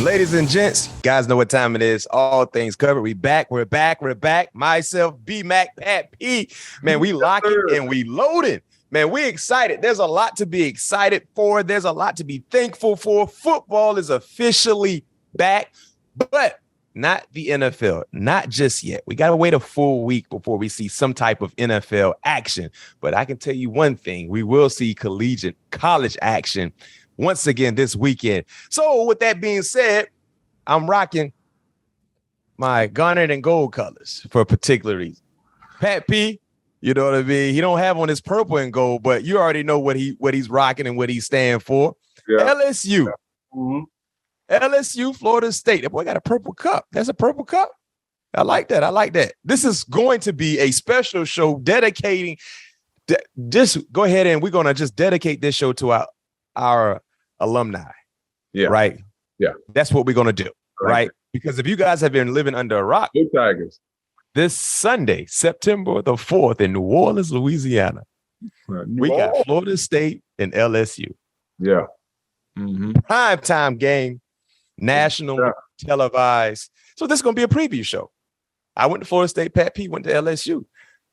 Ladies and gents, you guys know what time it is. All things covered. We're back. Myself, BMac, Pat P. Man, we locking and we loading. Man, we excited. There's a lot to be excited for. There's a lot to be thankful for. Football is officially back, but not the NFL. Not just yet. We got to wait a full week before we see some type of NFL action. But I can tell you one thing. We will see collegiate college action once again this weekend. So with that being said, I'm rocking my garnet and gold colors for a particular reason. Pat P, you know what I mean? He don't have on his purple and gold, but you already know what he's rocking and what he's standing for. Yeah. LSU. Yeah. Mm-hmm. LSU, Florida State. That boy got a purple cup. That's a purple cup. I like that. This is going to be a special show dedicating. Just go ahead and we're going to just dedicate this show to our alumni. Yeah. Right. Yeah. That's what we're going to do. Right. Because if you guys have been living under a rock, Big Tigers. This Sunday, September the 4th in New Orleans, Louisiana, we got Florida State and LSU. Yeah. Mm-hmm. Prime time game, national televised. So this is going to be a preview show. I went to Florida State. Pat P went to LSU.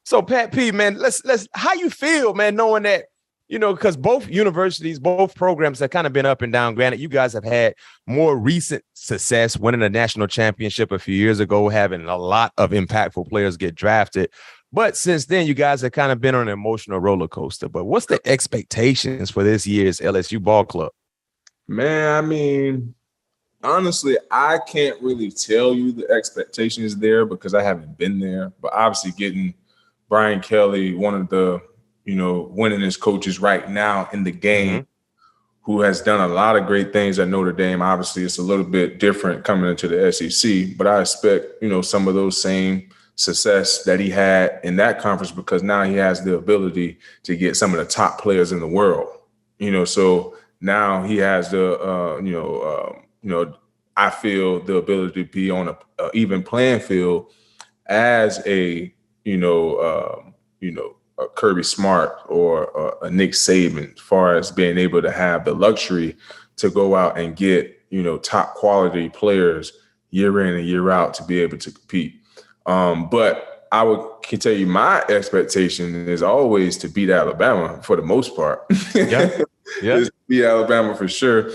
So Pat P, man, let's how you feel, man, knowing that, you know, because both universities, both programs have kind of been up and down. Granted, you guys have had more recent success, winning a national championship a few years ago, having a lot of impactful players get drafted. But since then, you guys have kind of been on an emotional roller coaster. But what's the expectations for this year's LSU ball club? Man, I mean, honestly, I can't really tell you the expectations there because I haven't been there. But obviously getting Brian Kelly, one of the winningest coaches right now in the game, who has done a lot of great things at Notre Dame. Obviously, it's a little bit different coming into the SEC, but I expect, some of those same success that he had in that conference because now he has the ability to get some of the top players in the world. So now he has the, I feel the ability to be on a even playing field as a Kirby Smart or a Nick Saban, as far as being able to have the luxury to go out and get, top quality players year in and year out to be able to compete. But can tell you my expectation is always to beat Alabama for the most part. Yeah. Just beat Alabama for sure.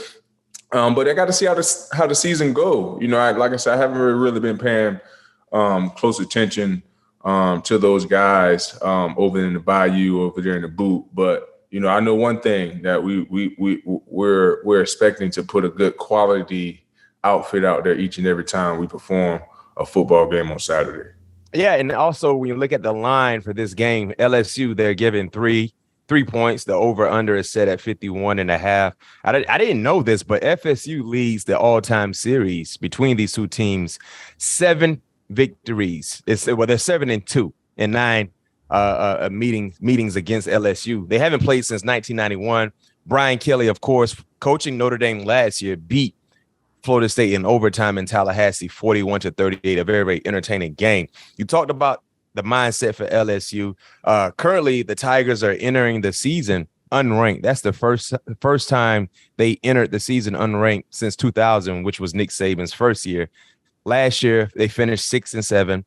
But I got to see how the season go. Like I said, I haven't really been paying close attention to those guys over in the Bayou, over there in the boot. But, I know one thing that we're expecting to put a good quality outfit out there each and every time we perform a football game on Saturday. Yeah, and also when you look at the line for this game, LSU, they're giving three points. The over-under is set at 51.5. I didn't know this, but FSU leads the all-time series between these two teams, 7 victories. They're 7-2 in 9 meetings against LSU. They haven't played since 1991. Brian Kelly, of course, coaching Notre Dame last year, beat Florida State in overtime in Tallahassee, 41-38. A very, very entertaining game. You talked about the mindset for LSU. Currently, the Tigers are entering the season unranked. That's the first time they entered the season unranked since 2000, which was Nick Saban's first year. Last year, they finished 6-7,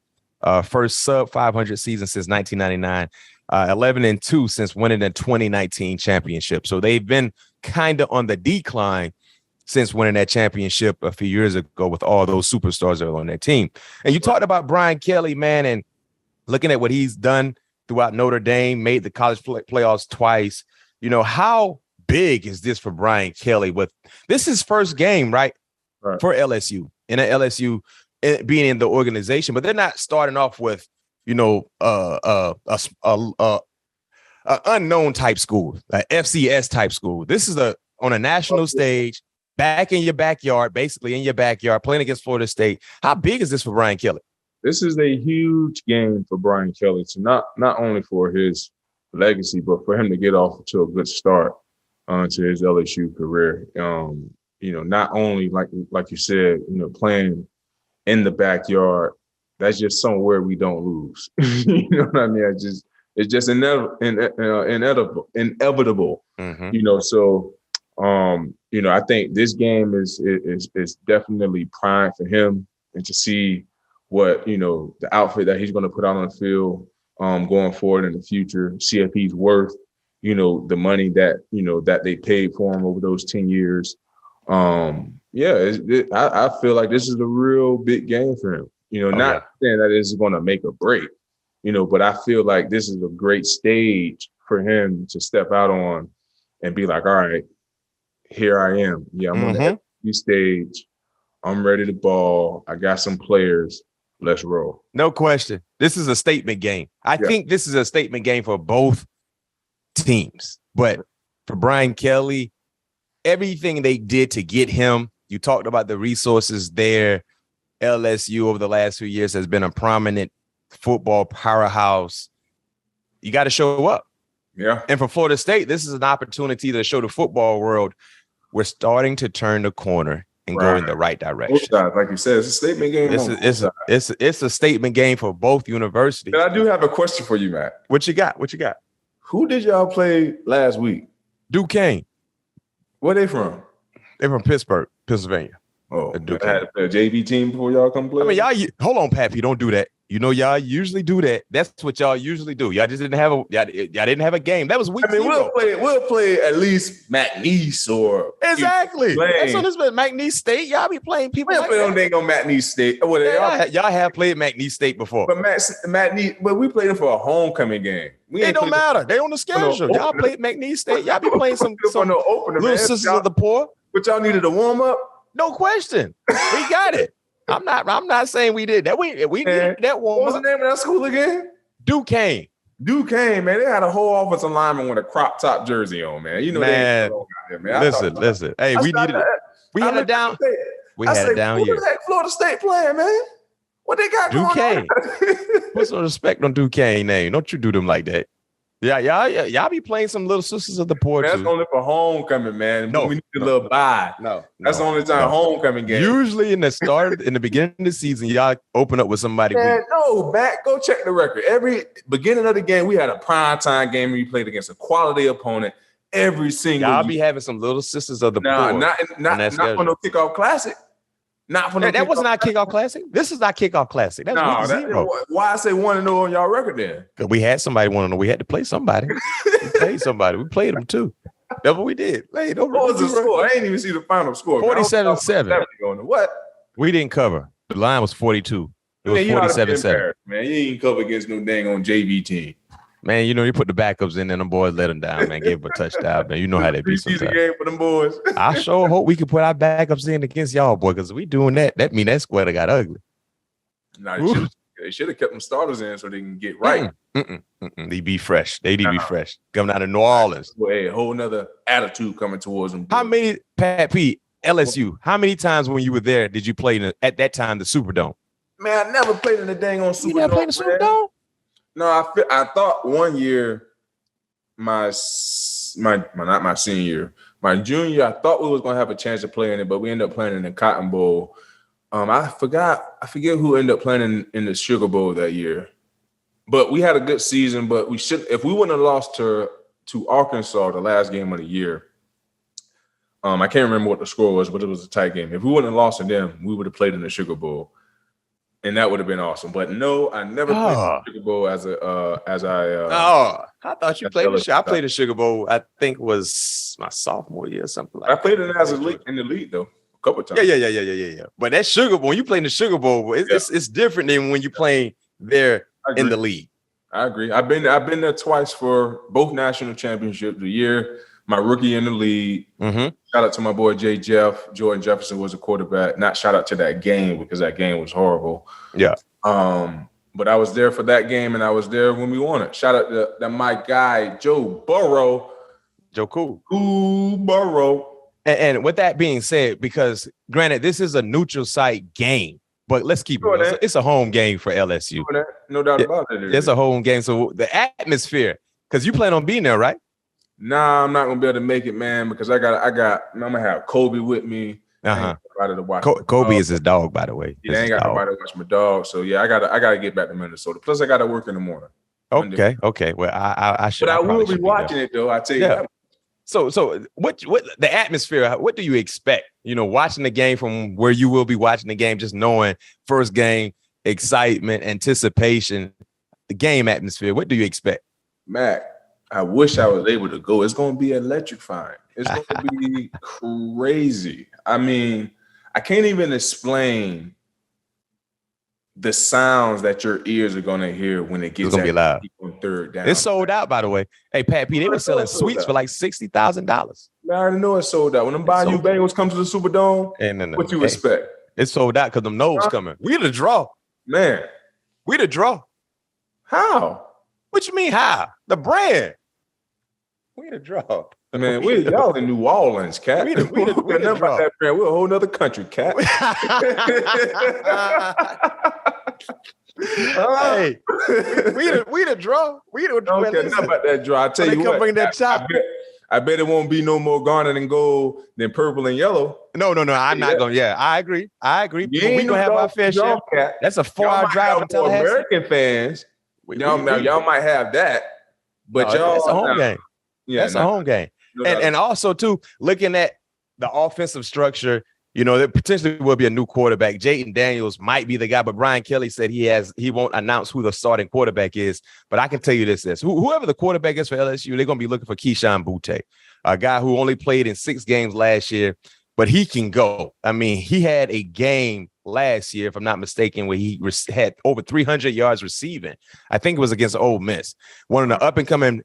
first sub 500 season since 1999, 11-2 since winning the 2019 championship. So they've been kind of on the decline since winning that championship a few years ago with all those superstars that are on their team. And you talked about Brian Kelly, man, and looking at what he's done throughout Notre Dame, made the college playoffs twice. How big is this for Brian Kelly? This is his first game, right? For LSU, and LSU being in the organization, but they're not starting off with, unknown type school, an FCS type school. This is on a national stage, back in your backyard, basically in your backyard, playing against Florida State. How big is this for Brian Kelly? This is a huge game for Brian Kelly, to not only for his legacy, but for him to get off to a good start to his LSU career. Not only like you said, playing in the backyard, that's just somewhere we don't lose. You know what I mean? It's just inevitable. Mm-hmm. So I think this game is definitely prime for him, and to see what, the outfit that he's going to put out on the field going forward in the future, see if he's worth, the money that, that they paid for him over those 10 years. I feel like this is a real big game for him. Not saying that this is going to make or break, but I feel like this is a great stage for him to step out on and be like, all right, here I am. Yeah, I'm on the FSU stage. I'm ready to ball. I got some players. Let's roll. No question. This is a statement game. I think this is a statement game for both teams. But for Brian Kelly, everything they did to get him, you talked about the resources there. LSU over the last few years has been a prominent football powerhouse. You got to show up. Yeah. And for Florida State, this is an opportunity to show the football world we're starting to turn the corner and go in the right direction. Both sides, like you said, it's a statement game. It's a statement game for both universities. But I do have a question for you, Matt. What you got? Who did y'all play last week? Duquesne. Where they from? They're from Pittsburgh, Pennsylvania. Oh, Duquesne. Had to play a JV team before y'all come play? I mean, hold on, Pappy, don't do that. Y'all usually do that. That's what y'all usually do. Y'all just didn't have a game. That was week. I mean, we'll play at least McNeese or exactly. That's what it's been. McNeese State. Y'all be playing people. We don't play on McNeese State. Y'all have played McNeese State before. But McNeese, but we played them for a homecoming game. It don't matter. They on the schedule. Y'all played McNeese State. Y'all be playing some little sisters of the poor. But y'all needed a warm up. No question. We got it. I'm not saying we did that. We did that warm up. What was the name of that school again? Duquesne, man. They had a whole offensive lineman with a crop top jersey on, man. Man. Listen. Hey, we needed it. We had it down. We had it down here. Who the heck Florida State playing, man? What they got Duquesne. going on? Put some respect on Duquesne name. Don't you do them like that. Yeah, y'all be playing some little sisters of the poor man, too. That's only for homecoming, man. No, we need a little bye. That's the only time homecoming game. Usually in the beginning of the season, y'all open up with somebody. Man, go check the record. Every beginning of the game, we had a prime time game. We played against a quality opponent every single. Y'all be having some little sisters of the poor. Not for no kickoff classic. Not for that was not kickoff classic. This is not kickoff classic. That's 0. Why I say 1-0 on y'all record then? Because we had somebody 1-0. We had to play somebody. We played somebody. We played them too. That's what we did. Hey, what was the score? I ain't even see the final score. 47-7. What? We didn't cover. The line was 42. It was 47-7. Man, you ain't cover against no dang on JV team. Man, you put the backups in and them boys let them down, man. Gave them a touchdown, man. You know how they be sometimes. Game for them boys. I sure hope we can put our backups in against y'all, boy, because we doing that. That mean that squad got ugly. They should have kept them starters in so they can get right. They be fresh. They need to be fresh. Coming out of New Orleans. Well, hey, a whole nother attitude coming towards them. How many, Pat P, LSU, how many times when you were there did you play at that time the Superdome? Man, I never played in the dang on Superdome. You never played in the Superdome? No, I thought one year, not my senior year, my junior year, I thought we was gonna have a chance to play in it, but we ended up playing in the Cotton Bowl. I forget who ended up playing in the Sugar Bowl that year. But we had a good season, but if we wouldn't have lost to Arkansas the last game of the year, I can't remember what the score was, but it was a tight game. If we wouldn't have lost to them, we would have played in the Sugar Bowl. And that would have been awesome. But no, I never played the Sugar Bowl I thought you played the Sugar. I played the Sugar Bowl. I think it was my sophomore year or something like that. I played it in the league though, a couple of times. Yeah. But that Sugar Bowl, when you play in the Sugar Bowl, it's different than when you play there in the league. I agree. I've been there twice for both national championships. The year my rookie in the league. Shout out to my boy Jordan Jefferson was a quarterback. Not shout out to that game because that game was horrible. Yeah. But I was there for that game and I was there when we won it. Shout out to my guy Joe Burrow. Joe Cool Burrow. And with that being said, because granted, this is a neutral site game, but let's keep it. It's a home game for LSU. No doubt about it. It's a home game. So the atmosphere, because you plan on being there, right? Nah, I'm not gonna be able to make it, man, because I'm gonna have Kobe with me. To watch Kobe is his dog, by the way. Yeah, I ain't got nobody to watch my dog. So yeah, I gotta get back to Minnesota. Plus, I gotta work in the morning. Okay. Well, I should. But I will be watching it though. I tell you that. So what the atmosphere, what do you expect? Watching the game from where you will be watching the game, just knowing first game, excitement, anticipation, the game atmosphere. What do you expect? Mac, I wish I was able to go. It's going to be electrifying. It's going to be crazy. I mean, I can't even explain the sounds that your ears are going to hear when it gets gonna be loud. On third down. It's sold out, by the way. Hey, Pat P, they were selling suites for like $60,000. I already know it's sold out. When them Bayou Bengals come to the Superdome, what you expect? It's sold out because them Noles coming. We the draw. Man. We the draw. How? What you mean how? The brand. We the draw. Man, y'all in New Orleans, cat. We the draw. That brand. We're a whole nother country, cat. Hey, we the draw. We the draw. Don't care nothing about that draw. I tell you what. Bring that chop. I bet it won't be no more garnet and gold than purple and yellow. No. I'm not going. Yeah, I agree. We gonna have our fair share. That's a 4-hour drive until American fans. Y'all might have that, but y'all. That's a home game. Yeah, that's a home game. And also too, looking at the offensive structure, there potentially will be a new quarterback. Jayden Daniels might be the guy, but Brian Kelly said he won't announce who the starting quarterback is. But I can tell you this: whoever the quarterback is for LSU, they're going to be looking for Keyshawn Boutte, a guy who only played in 6 games last year, but he can go. I mean, he had a game last year, if I'm not mistaken, where he had over 300 yards receiving. I think it was against Ole Miss, one of the up and coming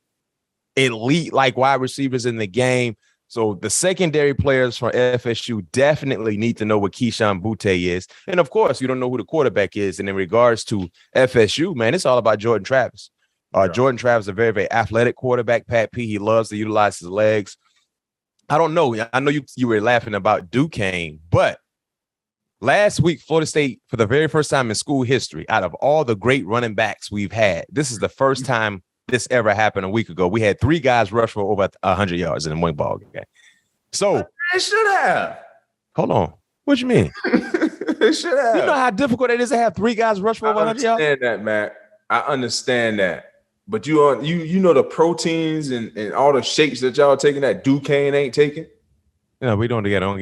elite wide receivers in the game. So the secondary players from FSU definitely need to know what Keyshawn Boutte is. And of course, you don't know who the quarterback is. And in regards to FSU, man, it's all about Jordan Travis. Jordan Travis is a very, very athletic quarterback. Pat P, he loves to utilize his legs. I don't know. I know you were laughing about Duquesne, but last week, Florida State, for the very first time in school history, out of all the great running backs we've had, this is the first time this ever happened. A week ago, we had 3 guys rush for over 100 yards in one ball game. So it should have. Hold on. What you mean? It should have. You know how difficult it is to have 3 guys rush for over 100 yards? I understand that, Matt. I understand that. But you know the proteins and all the shakes that y'all taking that Duquesne ain't taking? No, we don't get them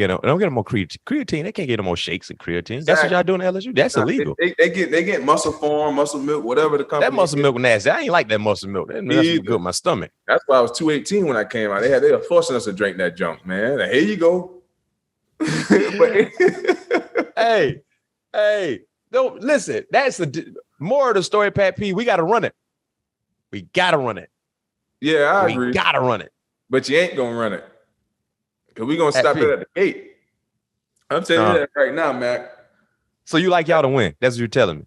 more creatine. They can't get no more shakes and creatine. That's what y'all doing at LSU. That's illegal. They get muscle form, muscle milk, whatever the company. That muscle milk nasty. I ain't like that muscle milk. That's good with my stomach. That's why I was 218 when I came out. They were forcing us to drink that junk, man. Like, here you go. Hey, no, listen. That's the more of the story, Pat P. We got to run it. We got to run it. Yeah, I agree. We got to run it. But you ain't gonna run it. Because we're going to stop it at the gate. I'm telling you that right now, Mac. So you like y'all to win? That's what you're telling me.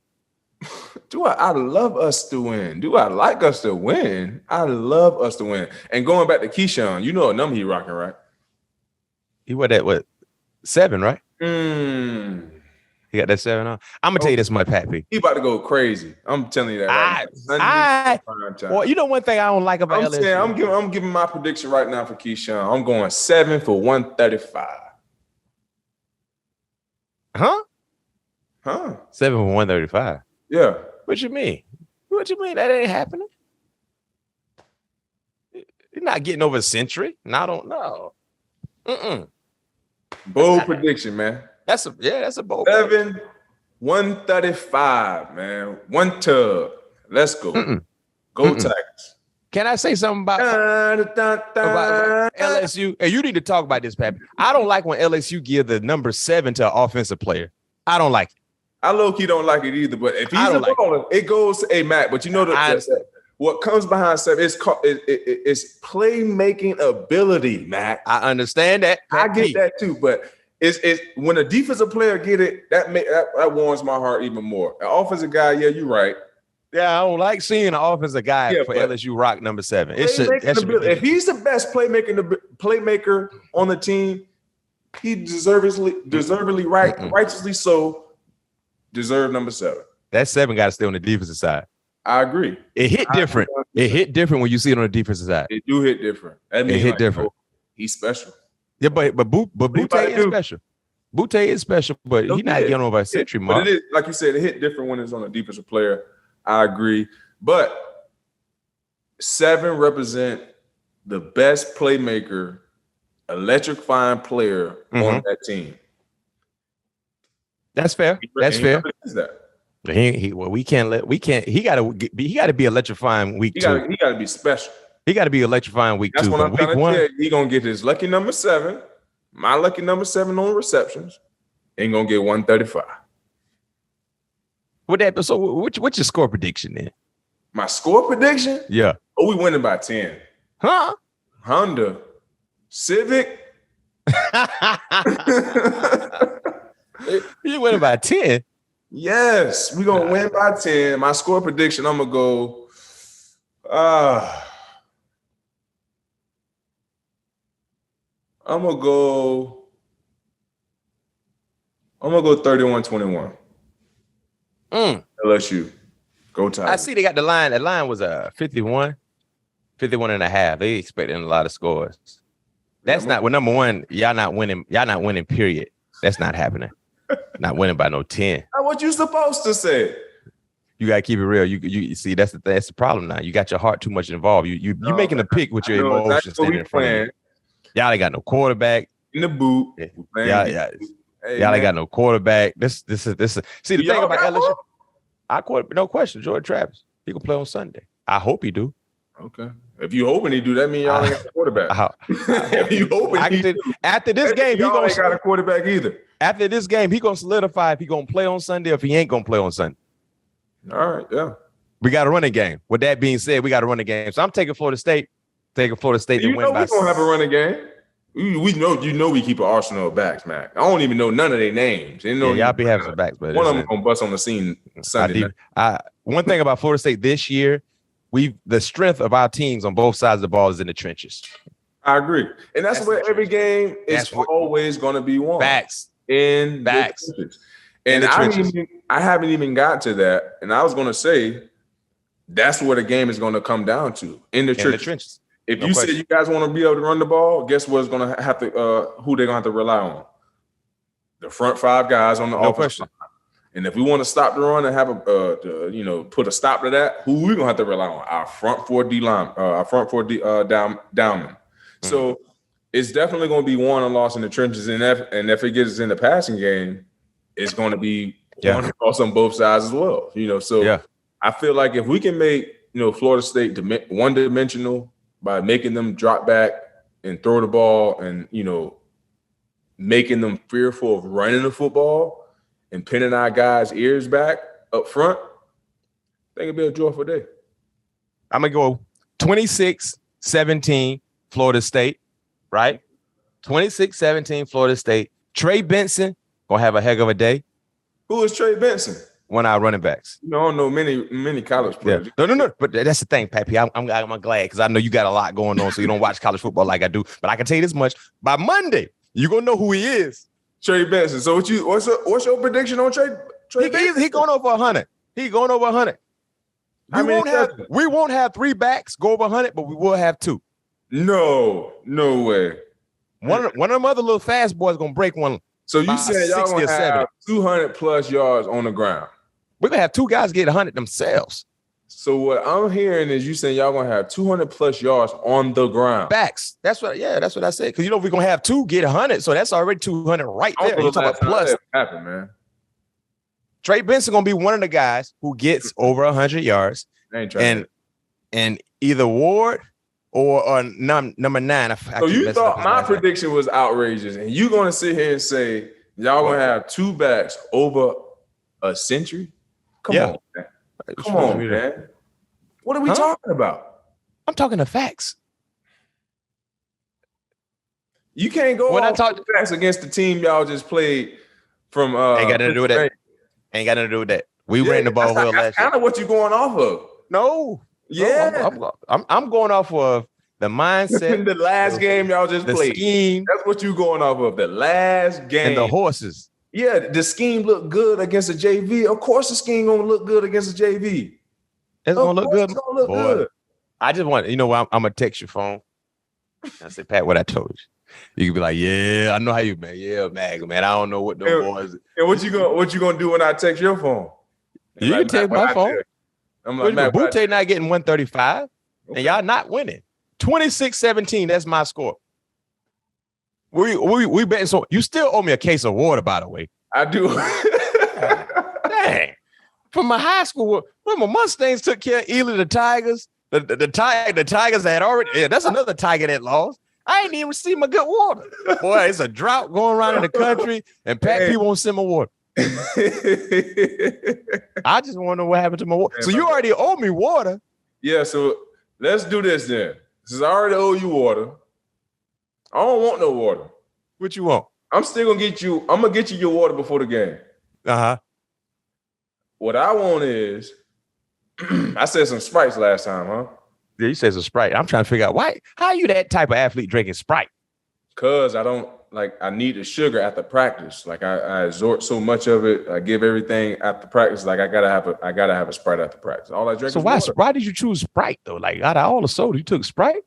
I love us to win. Do I like us to win? I love us to win. And going back to Keyshawn, you know what number he rocking, right? He what 7, right? He got that 7 on. I'm going to tell you this, my Pat P. He about to go crazy. I'm telling you that right now. Well, you know one thing I don't like about LSU? I'm giving my prediction right now for Keyshawn. I'm going 7 for 135. Huh? 7 for 135. Yeah. What you mean? That ain't happening. You're not getting over a century. No, I don't know. Bold prediction, man. That's a bold 7, 135, man. 1 tub. Let's go. Go Tigers. Can I say something about LSU? And you need to talk about this, Pappy. I don't like when LSU give the number 7 to an offensive player. I don't like it. I low-key don't like it either, but if he's a baller, it goes to Matt. But you know what comes behind 7 it's playmaking ability, Matt. I understand that. I get that too, but it's when a defensive player get it, that warms my heart even more. An offensive guy, yeah, you're right. Yeah, I don't like seeing an offensive guy for LSU rock number 7. If he's the best playmaker on the team, he deservedly righteously so deserve number 7. That 7 got to stay on the defensive side. I agree. It hit different. It hit different when you see it on the defensive side. It do hit different. It hit different. He's special. Yeah, but Boutte is special. Boutte is special, but he's not getting over a century mark. But it is, like you said, it hit different when it's on a defensive player. I agree. But 7 represent the best playmaker, electrifying player on that team. That's fair. That's fair. That. He got to be electrifying week 2. He got to be special. He got to be electrifying week 2. That's what I'm trying to tell you. He gonna get his lucky number 7, my lucky number 7 on receptions, and gonna get 135. So what's your score prediction then? My score prediction? Yeah. Oh, we winning by 10. Huh? Honda Civic. You winning by 10? Yes, we're gonna win by 10. My score prediction, I'm gonna go. I'm gonna go 31-21. LSU. Go Tigers. I see they got the line. The line was 51 and a half. They expecting a lot of scores. That's not number one. Y'all not winning. Y'all not winning, period. That's not happening. Not winning by no 10. What you supposed to say? You gotta keep it real. You see, that's the problem now. You got your heart too much involved. You making a pick with your emotions standing in front of you. Y'all ain't got no quarterback. In the boot. Y'all ain't got no quarterback. This is see the thing about LSU. No question, Jordan Travis. He can play on Sunday. I hope he do. Okay. If you hoping he do, that means y'all ain't got a quarterback. If you hoping he do, after this game, he gonna ain't got a quarterback either. After this game, he gonna solidify if he gonna play on Sunday or if he ain't gonna play on Sunday. All right, yeah. We got a running game. With that being said, we got a running game. So I'm taking Florida State. To win by. We gonna have a running game. We know we keep an arsenal of backs, Mac. I don't even know none of their names. Y'all be having some backs, but one of them gonna bust on the scene Sunday. One thing about Florida State this year, the strength of our teams on both sides of the ball is in the trenches. I agree, and that's where every game is always going to be won. Facts in facts. The trenches. And I haven't even got to that, and I was going to say that's where the game is going to come down to in the trenches. If you say you guys want to be able to run the ball, guess what's going to have to who they're going to have to rely on? The front 5 guys on the offense. And if we want to stop the run and have put a stop to that, who we gonna have to rely on? Our front 4 D line, our front 4 downman. Mm-hmm. So it's definitely going to be won and lost in the trenches, and if it gets in the passing game, it's going to be won and lost on both sides as well. I feel like if we can make Florida State one-dimensional by making them drop back and throw the ball, and making them fearful of running the football and pinning our guys' ears back up front, I think it'll be a joyful day. I'm going to go 26-17 Florida State, right? 26-17 Florida State. Trey Benson going to have a heck of a day. Who is Trey Benson? One of our running backs. I don't know many college players. Yeah. No. But that's the thing, Pappy. I'm glad because I know you got a lot going on, so you don't watch college football like I do. But I can tell you this much. By Monday, you're going to know who he is. Trey Benson. So what's your prediction on Trey Benson? He going over 100. He going over 100. We won't have 3 backs go over 100, but we will have 2. No way. One of them other little fast boys gonna break one. So you said y'all gonna have 200 plus yards on the ground? We're gonna have 2 guys get 100 themselves. So what I'm hearing is you saying y'all gonna have 200 plus yards on the ground. Backs. That's what I said. Because we're gonna have 2 get 100, so that's already 200 right there. You talking about plus? Happen, man. Trey Benson gonna be one of the guys who gets over 100 yards, and either Ward or number 9. So you thought my prediction was outrageous, and you gonna sit here and say y'all gonna have 2 backs over a century? Come on, man. Come on, man. What are we talking about? I'm talking the facts. You can't go off the facts against the team y'all just played from. Ain't got nothing to do with that. Ain't got nothing to do with that. We ran the ball well last year. That's kind of what you're going off of. No. Yeah. I'm going off of the mindset. The last game y'all just played. The scheme. That's what you're going off of. The last game. And the horses. Yeah, the scheme looked good against the JV. Of course, the scheme gonna look good against the JV. It's gonna look good. It's gonna look good. I just want I'm gonna text your phone. I say, Pat, what I told you. You can be like, yeah, I know how you, man. Yeah, man. I don't know what the boys. And what you gonna do when I text your phone? You can text my phone. I'm like, Butte not getting 135, and y'all not winning. 26-17. That's my score. We betting. So you still owe me a case of water, by the way. I do. Dang. From my high school, when my Mustangs took care of Ely the Tigers, the Tigers had already. Yeah, that's another Tiger that lost. I ain't even received my good water. Boy, it's a drought going around in the country, and Pat P won't send my water. I just want to know what happened to my water. So you already owe me water. Yeah, so let's do this then. Since I already owe you water, I don't want no water. What you want? I'm gonna get you your water before the game. Uh-huh. What I want is, I said some Sprites last time, huh? Yeah, you said some Sprite. I'm trying to figure out why. How are you that type of athlete drinking Sprite? Cause I need the sugar after practice. Like I absorb so much of it. I give everything after practice. Like I gotta have a Sprite after practice. All I drink. So why did you choose Sprite though? Like out of all the soda, you took Sprite?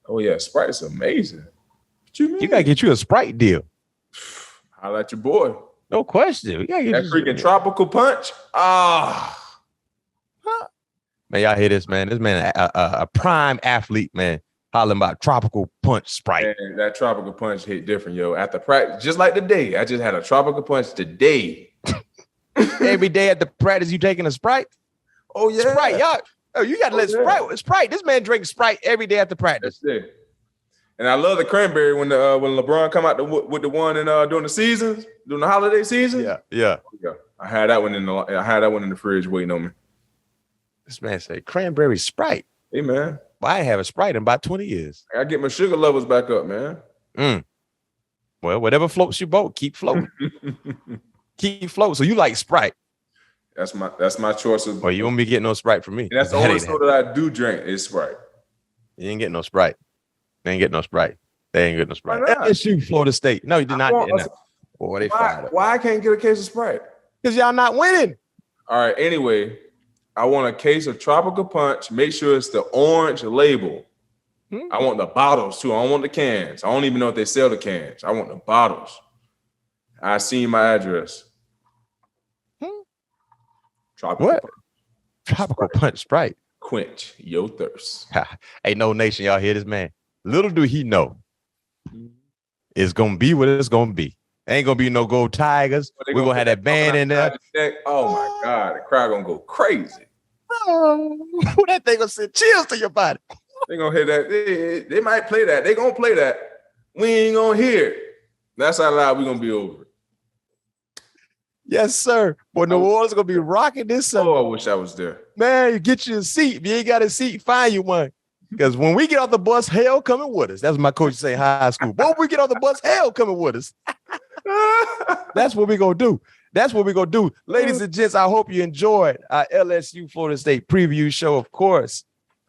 Oh yeah, Sprite is amazing. What you mean? You gotta get you a Sprite deal. Holla at your boy. No question. That freaking tropical punch. Man, y'all hear this, man? This man, a prime athlete, man, hollering about tropical punch Sprite. Man, that tropical punch hit different, yo. After practice, just like today, I just had a tropical punch today. Every day at the practice, you taking a Sprite? Oh yeah, Sprite, y'all. Oh, you got to let Sprite. This man drinks Sprite every day after practice. That's it. And I love the cranberry when LeBron come out with the one during the holiday season. Yeah. I had that one in the fridge waiting on me. This man said cranberry Sprite. Hey man, well, I ain't have a Sprite in about 20 years. I gotta get my sugar levels back up, man. Well, whatever floats your boat, keep floating. Keep floating. So you like Sprite? That's my choice of. Well, you won't be getting no Sprite from me. And that's the only soda that I do drink is Sprite. You ain't getting no Sprite. They ain't getting no Sprite. LSU, Florida State. No, you did not. Boy, they fired up. Why I can't get a case of Sprite? Because y'all not winning. All right. Anyway, I want a case of tropical punch. Make sure it's the orange label. I want the bottles too. I don't want the cans. I don't even know if they sell the cans. I want the bottles. I seen my address. Tropical punch Sprite. Quench your thirst. Hey, no nation, y'all hear this man? Little do he know, it's gonna be what it's gonna be. Ain't gonna be no Gold Tigers. We're gonna have that band in there. Oh my God, the crowd gonna go crazy. Oh, that thing gonna send chills to your body. They gonna hear that. They might play that. They gonna play that. We ain't gonna hear it. That's how loud we gonna be over it. Yes, sir. Boy, New Orleans gonna be rocking this summer. Oh, I wish I was there. Man, you get you a seat. If you ain't got a seat, find you one. Because when we get off the bus, hell coming with us. That's what my coach say in high school. Boy, when we get off the bus, hell coming with us. That's what we gonna do. That's what we're gonna do. Ladies and gents, I hope you enjoyed our LSU Florida State preview show. Of course,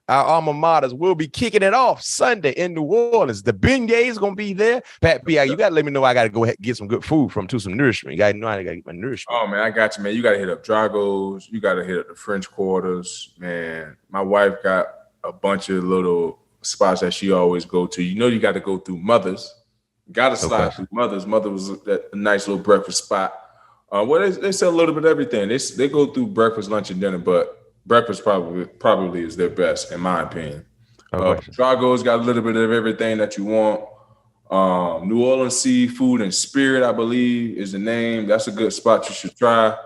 our alma maters will be kicking it off Sunday in New Orleans. The beignet is gonna be there. Pat P, you gotta let me know I gotta go get some good food some nourishment. You gotta know I gotta get my nourishment. Oh man, I got you, man. You gotta hit up Drago's, you gotta hit up the French Quarters, man. My wife got a bunch of little spots that she always go to. You know, you got to go through Mother's. Got to slide through Mother's. Mother was a nice little breakfast spot. Well, they sell a little bit of everything. They go through breakfast, lunch, and dinner, but breakfast probably is their best, in my opinion. Drago's got a little bit of everything that you want. New Orleans Seafood and Spirit, I believe, is the name. That's a good spot you should try.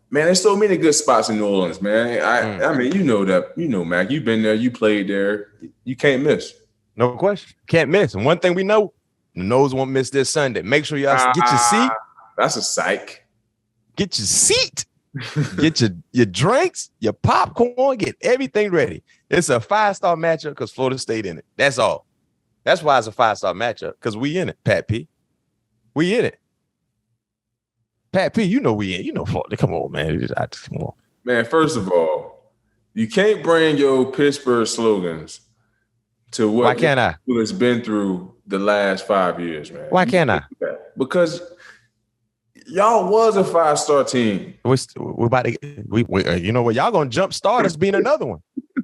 Man, there's so many good spots in New Orleans, man. I mean, you know that. You know, Mac, you've been there. You played there. You can't miss. No question. Can't miss. And one thing we know, the Noles won't miss this Sunday. Make sure y'all get your seat. That's a psych. Get your seat. Get your drinks, your popcorn, get everything ready. It's a 5-star matchup because Florida State in it. That's all. That's why it's a 5-star matchup, because we in it, Pat P. We in it. Pat P, you know we in. You know Florida. Come on, man. Come on. Man, first of all, you can't bring your Pittsburgh slogans to what Why can't I? It's been through the last 5 years, man. Why can't I? Because y'all was a 5-star team. We're about to you know what? Y'all gonna jump start us being another one.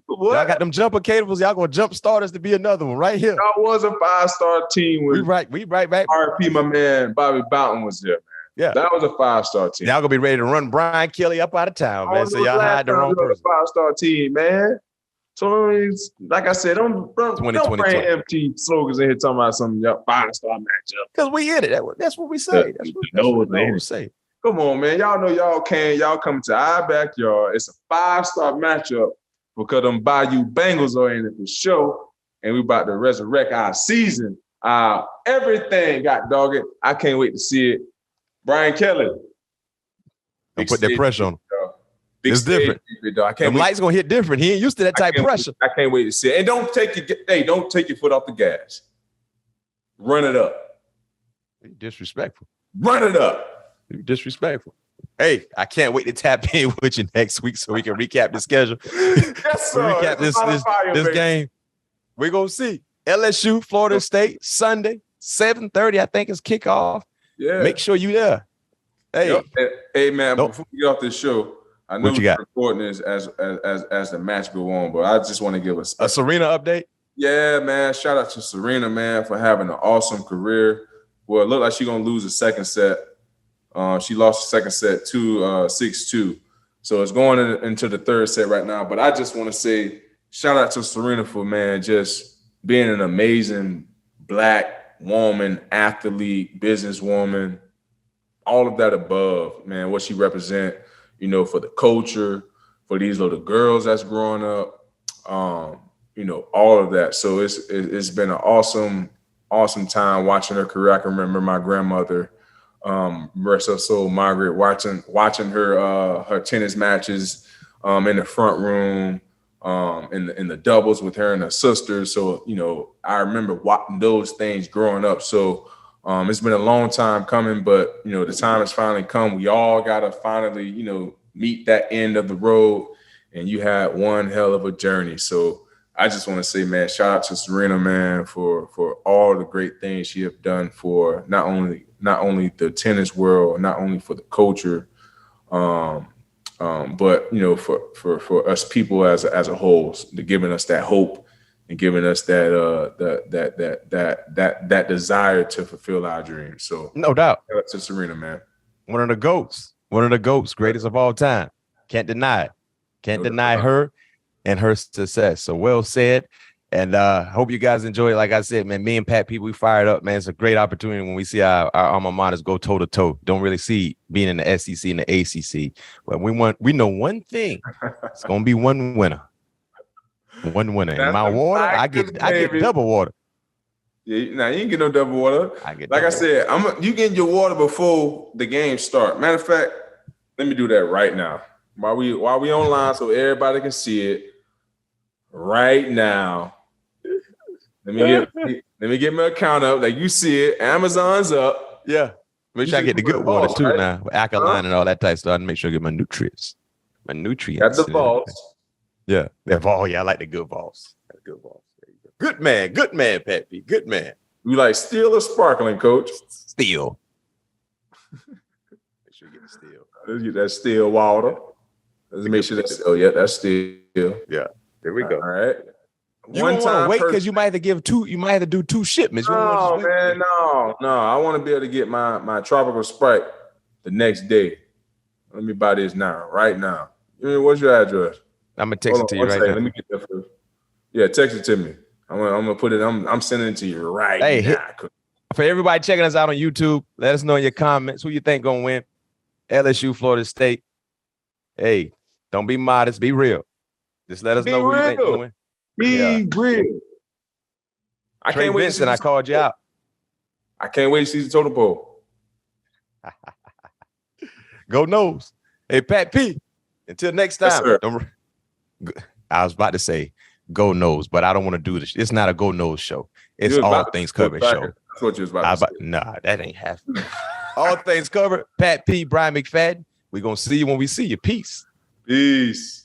What? Y'all got them jumper cables. Y'all gonna jump start us to be another one right here. Y'all was a 5-star team. We right back. RP, my man, Bobby Boughton was there, man. Yeah, that was a 5-star team. Y'all gonna be ready to run Brian Kelly up out of town, man. So y'all had the wrong person. 5-star team, man. So like I said, don't bring empty slogans in here talking about some 5-star matchup. Because we hit it. That's what we say. That's what we say. Come on, man. Y'all know y'all come to our backyard. It's a 5-star matchup because them Bayou Bengals are in it for sure. And we about to resurrect our season. Everything got dogged. I can't wait to see it. Brian Kelly. Don't put that pressure on him. It's different. The light's gonna hit different. He ain't used to that type of pressure. I can't wait to see it. And don't take your foot off the gas. Run it up. You're disrespectful. Run it up. You're disrespectful. Hey, I can't wait to tap in with you next week so we can recap the schedule. Yes, sir. Recap this game. We're gonna see LSU, Florida State, Sunday, 7:30. I think is kickoff. Yeah. Make sure you there. Hey man, before we get off this show. I know we're recording this as the match go on, but I just want to give a Serena update. Yeah, man. Shout out to Serena, man, for having an awesome career. Well, it looked like she's gonna lose the second set. She lost the second set to 6-2. So it's going into the third set right now. But I just want to say shout out to Serena for, man, just being an amazing Black woman, athlete, businesswoman, all of that above, man, what she represents. For the culture, for these little girls that's growing up, all of that. So it's been an awesome time watching her career. I can remember my grandmother, rest her soul, Margaret, watching her tennis matches in the front room, in the doubles with her and her sisters. So, I remember watching those things growing up. So it's been a long time coming, but the time has finally come. We all gotta finally, meet that end of the road, and you had one hell of a journey. So I just want to say, man, shout out to Serena, man, for all the great things she have done for not only the tennis world, not only for the culture, but for us people as a whole, giving us that hope and giving us that desire to fulfill our dreams. So no doubt. Shout out to Serena, man. One of the GOATs, greatest of all time. Can't deny it. Can't deny her and her success. So well said. And hope you guys enjoy it. Like I said, man, me and Pat P, we fired up, man. It's a great opportunity when we see our alma maters go toe to toe. Don't really see being in the SEC and the ACC. But we know one thing. It's gonna be one winner. One winner. In my water, I get double water. Yeah, now you ain't get no double water. I said, you getting your water before the game start. Matter of fact, let me do that right now. While we online so everybody can see it right now. Let me get my account up. Like you see it. Amazon's up. Yeah. Make sure I get the good water too, right? Now. With alkaline and all that type of stuff. And make sure I get my nutrients. That's the balls. Yeah. Yeah, I like the good balls. Good balls. Good man, Pat P. Good man. You like steel or sparkling, Coach? Steel. Make sure you get the steel. Let's get that steel water. Let's make sure that's steel. Yeah, that's steel. Yeah, there we go. All right. You one time wait because you might have to give two. You might have to do two shipments. No, man, no. I want to be able to get my tropical Sprite the next day. Let me buy this now, right now. What's your address? I'm gonna text it to you right now. Let me get that first. Yeah, text it to me. I'm gonna put it. I'm sending it to you right now. For everybody checking us out on YouTube, let us know in your comments who you think gonna win. LSU, Florida State. Hey, don't be modest. Be real. Just let us know who you think gonna win. Be real. I can't wait. Vincent, I called you out. I can't wait to see the total poll. Go Nose. Hey, Pat P. Until next time. Yes, I was about to say Go Nose, but I don't want to do this. It's not a Go Nose show. It's all things covered show. That's what you was about to say. Nah, that ain't happening. All things covered. Pat P, Bryant McFadden. We're going to see you when we see you. Peace. Peace.